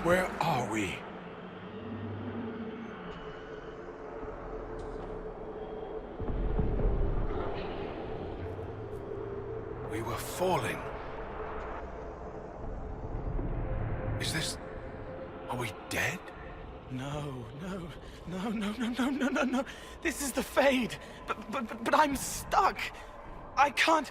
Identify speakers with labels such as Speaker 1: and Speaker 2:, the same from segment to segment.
Speaker 1: Where are we? We were falling. Is this... Are we dead?
Speaker 2: No. This is the Fade. But I'm stuck. I can't...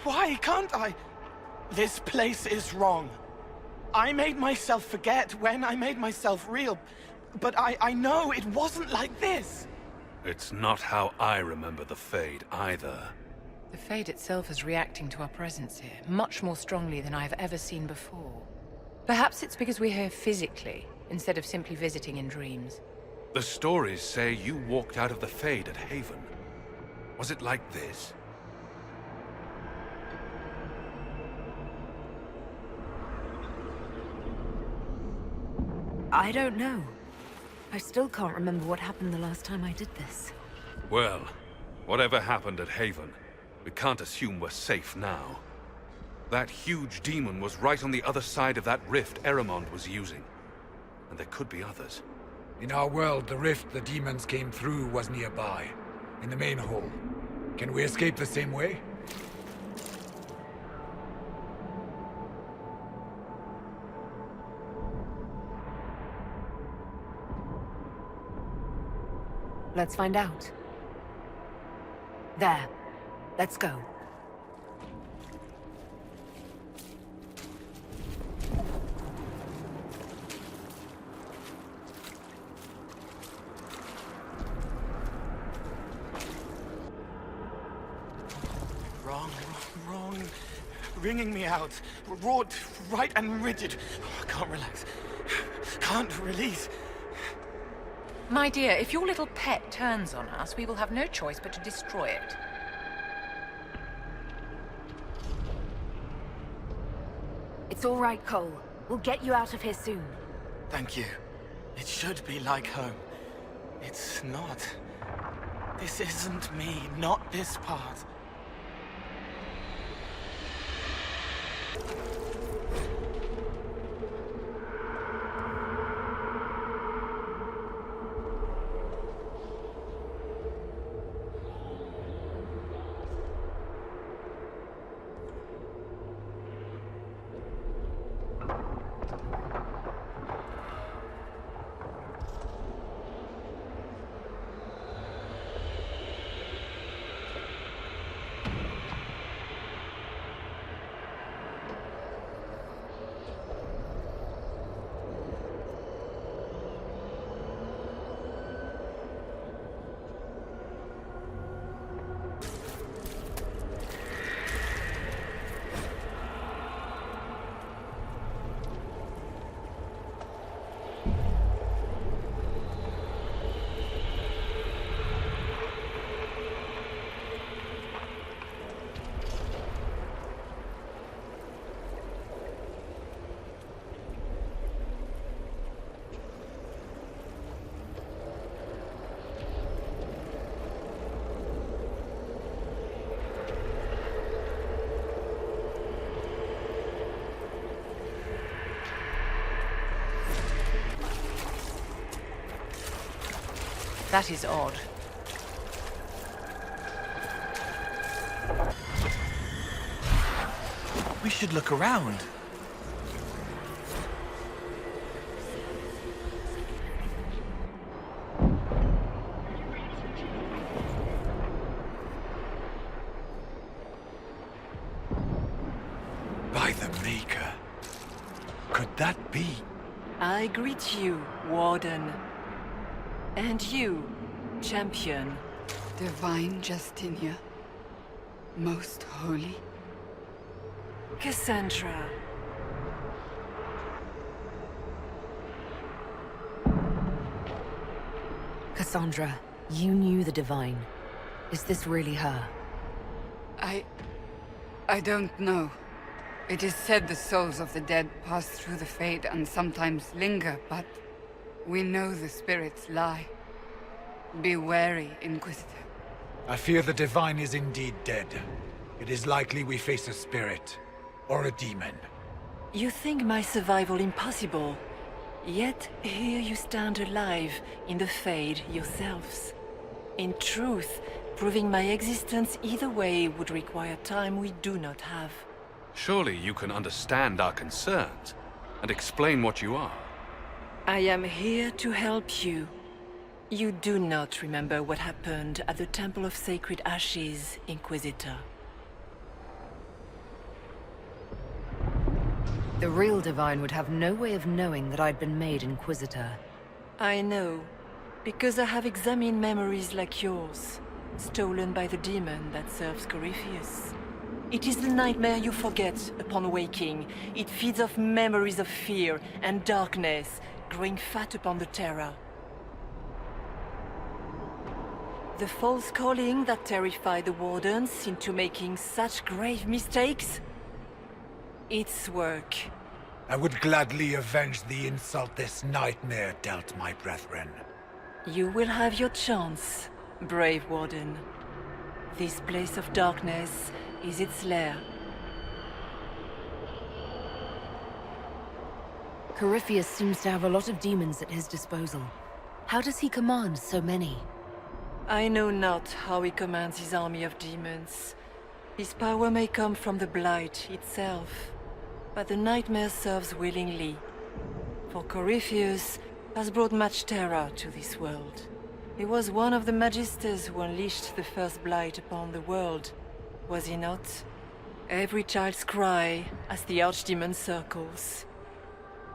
Speaker 2: Why can't I? This place is wrong. I made myself forget when I made myself real. But I know it wasn't like this.
Speaker 3: It's not how I remember the Fade either.
Speaker 4: The Fade itself is reacting to our presence here, much more strongly than I've ever seen before. Perhaps it's because we're here physically, instead of simply visiting in dreams.
Speaker 3: The stories say you walked out of the Fade at Haven. Was it like this?
Speaker 5: I don't know. I still can't remember what happened the last time I did this.
Speaker 3: Well, whatever happened at Haven, we can't assume we're safe now. That huge demon was right on the other side of that rift Eramond was using. And there could be others.
Speaker 1: In our world, the rift the demons came through was nearby, in the main hall. Can we escape the same way?
Speaker 5: Let's find out. There. Let's go.
Speaker 2: Wrong. Wringing me out. Wrought right and rigid. I can't relax. Can't release.
Speaker 4: My dear, if your little pet turns on us, we will have no choice but to destroy it.
Speaker 5: It's all right, Cole. We'll get you out of here soon.
Speaker 2: Thank you. It should be like home. It's not. This isn't me, not this part.
Speaker 4: That is odd.
Speaker 2: We should look around.
Speaker 1: By the Maker. Could that be?
Speaker 6: I greet you, Warden. And you, Champion.
Speaker 7: Divine Justinia, most holy.
Speaker 6: Cassandra.
Speaker 5: Cassandra, you knew the Divine. Is this really her?
Speaker 7: I don't know. It is said the souls of the dead pass through the Fade and sometimes linger, but we know the spirits lie. Be wary, Inquisitor.
Speaker 1: I fear the Divine is indeed dead. It is likely we face a spirit, or a demon.
Speaker 6: You think my survival impossible, yet here you stand alive in the Fade yourselves. In truth, proving my existence either way would require time we do not have.
Speaker 3: Surely you can understand our concerns and explain what you are.
Speaker 6: I am here to help you. You do not remember what happened at the Temple of Sacred Ashes, Inquisitor.
Speaker 5: The real Divine would have no way of knowing that I'd been made Inquisitor.
Speaker 6: I know, because I have examined memories like yours, stolen by the demon that serves Corypheus. It is the nightmare you forget upon waking. It feeds off memories of fear and darkness, growing fat upon the terror. The false calling that terrified the Wardens into making such grave mistakes? Its work.
Speaker 1: I would gladly avenge the insult this nightmare dealt my brethren.
Speaker 6: You will have your chance, brave Warden. This place of darkness is its lair.
Speaker 5: Corypheus seems to have a lot of demons at his disposal. How does he command so many?
Speaker 6: I know not how he commands his army of demons. His power may come from the Blight itself, but the nightmare serves willingly. For Corypheus has brought much terror to this world. He was one of the Magisters who unleashed the first Blight upon the world, was he not? Every child's cry as the Archdemon circles.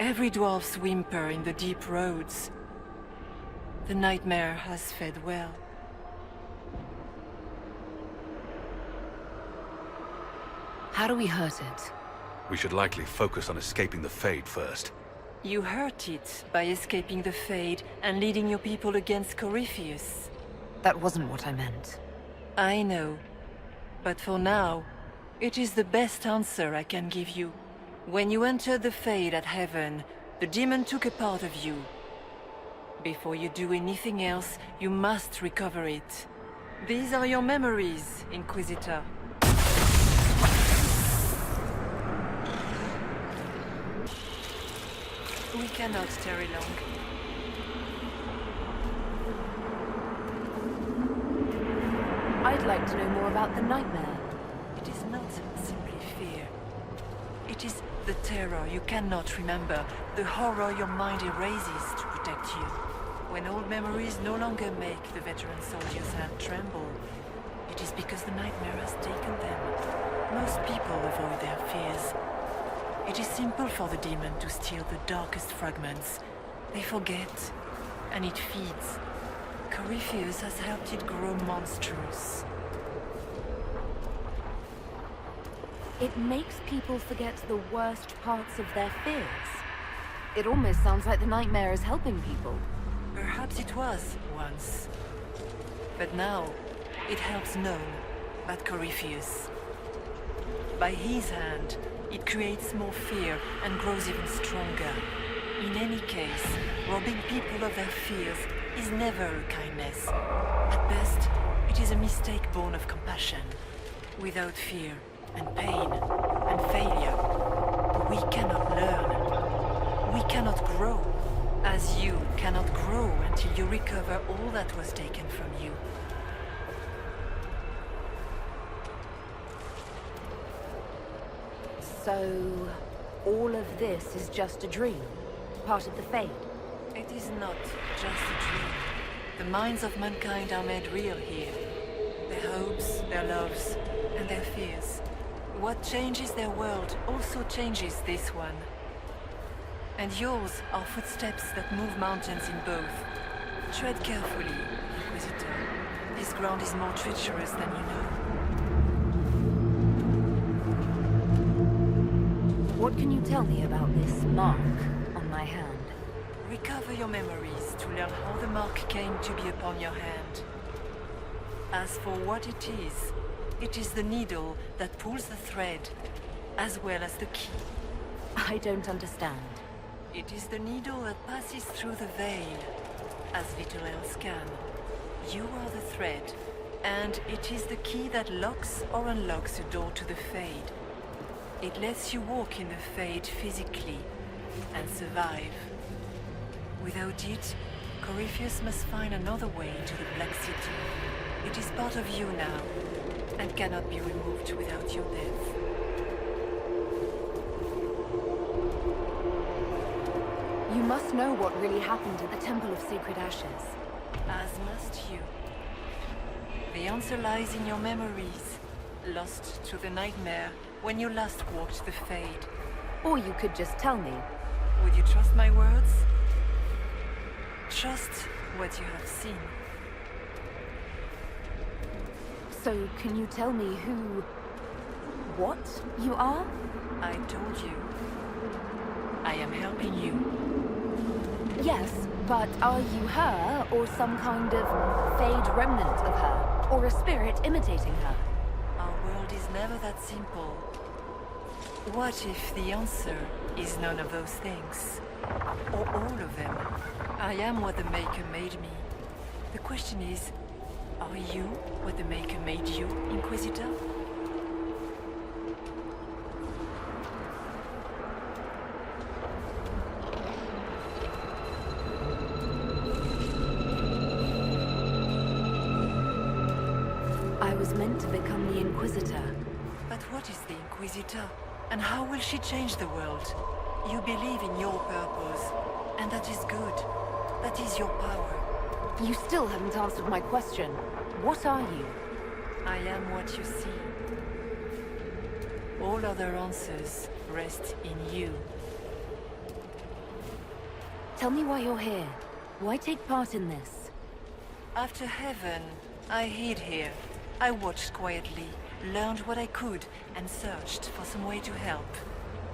Speaker 6: Every dwarf's whimper in the deep roads. The nightmare has fed well.
Speaker 5: How do we hurt it?
Speaker 3: We should likely focus on escaping the Fade first.
Speaker 6: You hurt it by escaping the Fade and leading your people against Corypheus.
Speaker 5: That wasn't what I meant.
Speaker 6: I know. But for now, it is the best answer I can give you. When you entered the Fade at Heaven, the demon took a part of you. Before you do anything else, you must recover it. These are your memories, Inquisitor. We cannot tarry long.
Speaker 5: I'd like to know more about the nightmare.
Speaker 6: It is not simply fear. It is the terror you cannot remember, the horror your mind erases to protect you. When old memories no longer make the veteran soldier's hand tremble, it is because the nightmare has taken them. Most people avoid their fears. It is simple for the demon to steal the darkest fragments. They forget, and it feeds. Corypheus has helped it grow monstrous.
Speaker 5: It makes people forget the worst parts of their fears. It almost sounds like the nightmare is helping people.
Speaker 6: Perhaps it was, once. But now, it helps none but Corypheus. By his hand, it creates more fear and grows even stronger. In any case, robbing people of their fears is never a kindness. At best, it is a mistake born of compassion. Without fear, and pain, and failure, we cannot learn. We cannot grow. As you cannot grow until you recover all that was taken from you.
Speaker 5: So, all of this is just a dream? Part of the Fade?
Speaker 6: It is not just a dream. The minds of mankind are made real here. Their hopes, their loves, and their fears. What changes their world also changes this one. And yours are footsteps that move mountains in both. Tread carefully, Inquisitor. This ground is more treacherous than you know.
Speaker 5: What can you tell me about this mark on my hand?
Speaker 6: Recover your memories to learn how the mark came to be upon your hand. As for what it is the needle that pulls the thread, as well as the key.
Speaker 5: I don't understand.
Speaker 6: It is the needle that passes through the veil, as little else can. You are the thread, and it is the key that locks or unlocks the door to the Fade. It lets you walk in the Fade physically and survive. Without it, Corypheus must find another way to the Black City. It is part of you now, and cannot be removed without your death.
Speaker 5: You must know what really happened at the Temple of Sacred Ashes.
Speaker 6: As must you. The answer lies in your memories, lost to the nightmare when you last walked the Fade.
Speaker 5: Or you could just tell me.
Speaker 6: Would you trust my words? Trust what you have seen.
Speaker 5: So, can you tell me what you are?
Speaker 6: I told you. I am helping you.
Speaker 5: Yes, but are you her, or some kind of Fade remnant of her? Or a spirit imitating her?
Speaker 6: Our world is never that simple. What if the answer is none of those things? Or all of them? I am what the Maker made me. The question is, are you what the Maker made you, Inquisitor?
Speaker 5: I was meant to become the Inquisitor.
Speaker 6: But what is the Inquisitor? And how will she change the world? You believe in your purpose, and that is good. That is your power.
Speaker 5: You still haven't answered my question. What are you?
Speaker 6: I am what you see. All other answers rest in you.
Speaker 5: Tell me why you're here. Why take part in this?
Speaker 6: After heaven, I hid here. I watched quietly, learned what I could, and searched for some way to help.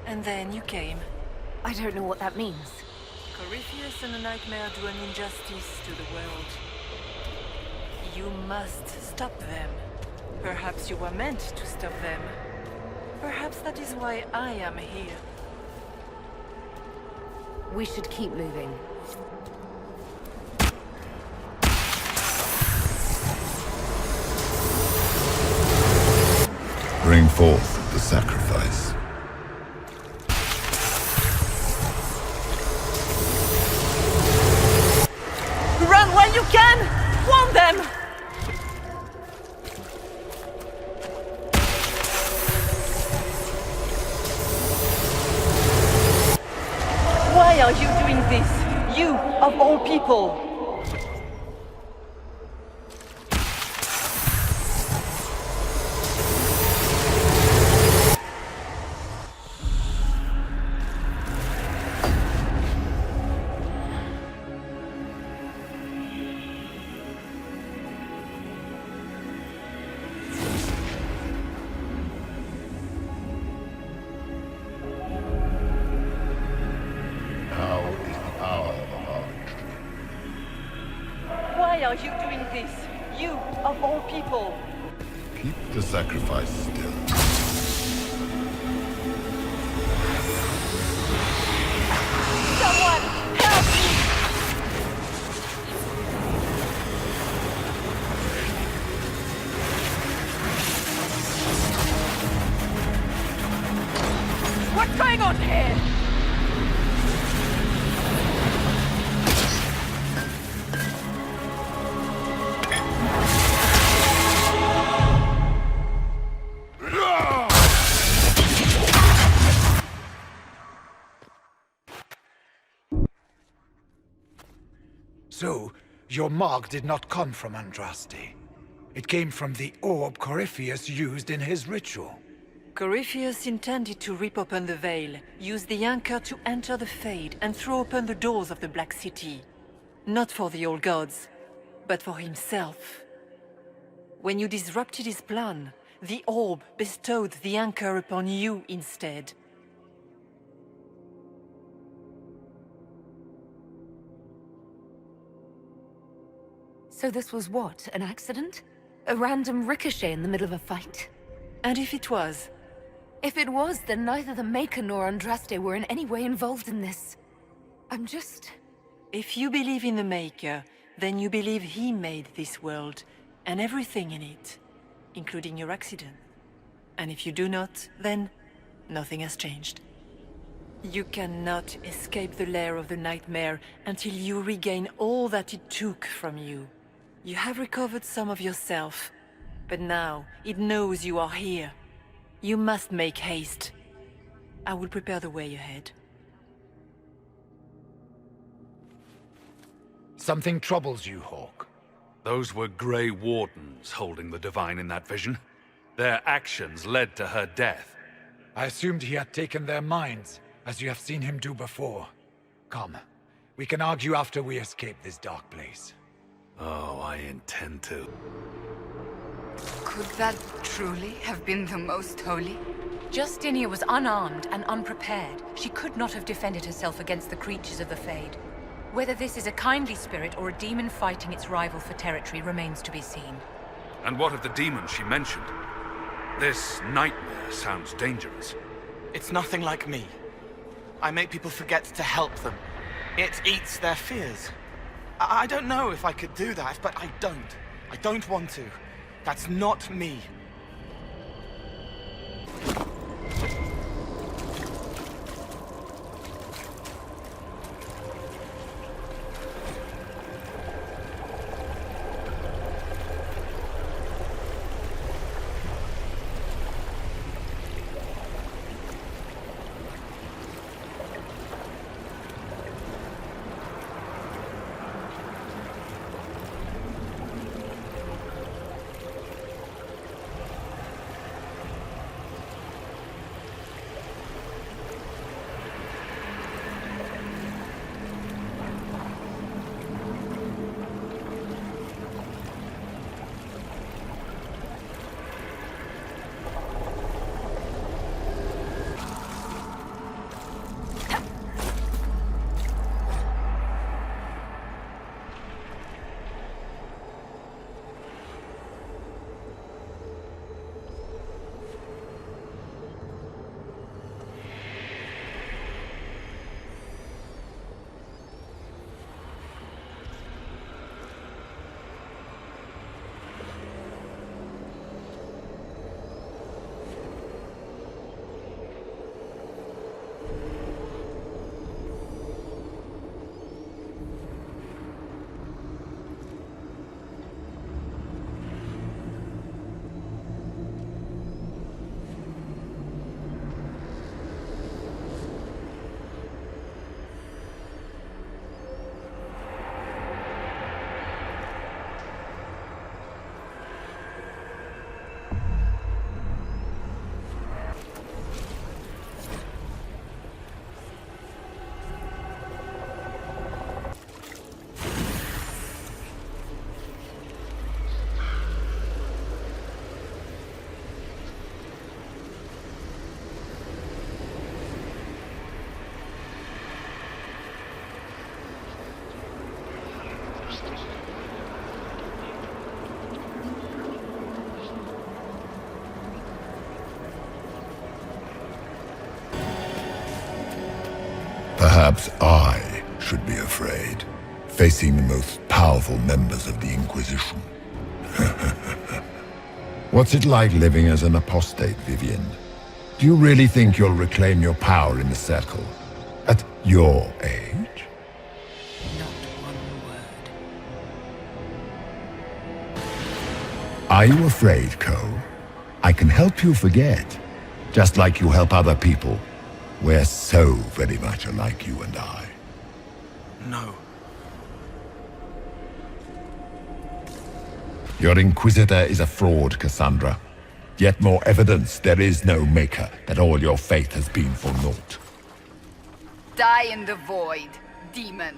Speaker 6: And then you came.
Speaker 5: I don't know what that means.
Speaker 6: Corypheus and the Nightmare do an injustice to the world. You must stop them. Perhaps you were meant to stop them. Perhaps that is why I am here.
Speaker 5: We should keep moving.
Speaker 8: Bring forth the sacrifice.
Speaker 6: Run while you can! Warn them! Why are you doing this? You, of all people! Why are you doing this? You, of all people!
Speaker 8: Keep the sacrifice still.
Speaker 6: Someone, help me! What's going on here?
Speaker 1: So, your mark did not come from Andraste. It came from the orb Corypheus used in his ritual.
Speaker 6: Corypheus intended to rip open the veil, use the anchor to enter the Fade, and throw open the doors of the Black City. Not for the old gods, but for himself. When you disrupted his plan, the orb bestowed the anchor upon you instead.
Speaker 5: So this was what? An accident? A random ricochet in the middle of a fight?
Speaker 6: And if it was?
Speaker 5: If it was, then neither the Maker nor Andraste were in any way involved in this. I'm just...
Speaker 6: If you believe in the Maker, then you believe he made this world, and everything in it, including your accident. And if you do not, then nothing has changed. You cannot escape the lair of the Nightmare until you regain all that it took from you. You have recovered some of yourself, but now it knows you are here. You must make haste. I will prepare the way ahead.
Speaker 1: Something troubles you, Hawk.
Speaker 3: Those were Grey Wardens holding the Divine in that vision. Their actions led to her death.
Speaker 1: I assumed he had taken their minds, as you have seen him do before. Come, we can argue after we escape this dark place.
Speaker 3: Oh, I intend to.
Speaker 7: Could that truly have been the most holy?
Speaker 4: Justinia was unarmed and unprepared. She could not have defended herself against the creatures of the Fade. Whether this is a kindly spirit or a demon fighting its rival for territory remains to be seen.
Speaker 3: And what of the demon she mentioned? This nightmare sounds dangerous.
Speaker 2: It's nothing like me. I make people forget to help them. It eats their fears. I don't know if I could do that, but I don't. I don't want to. That's not me.
Speaker 8: Perhaps I should be afraid, facing the most powerful members of the Inquisition. What's it like living as an apostate, Vivian? Do you really think you'll reclaim your power in the Circle? At your age?
Speaker 4: Not one word.
Speaker 8: Are you afraid, Cole? I can help you forget, just like you help other people. We're so very much alike, you and I.
Speaker 2: No.
Speaker 8: Your Inquisitor is a fraud, Cassandra. Yet more evidence there is no Maker, that all your faith has been for naught.
Speaker 7: Die in the void, demon.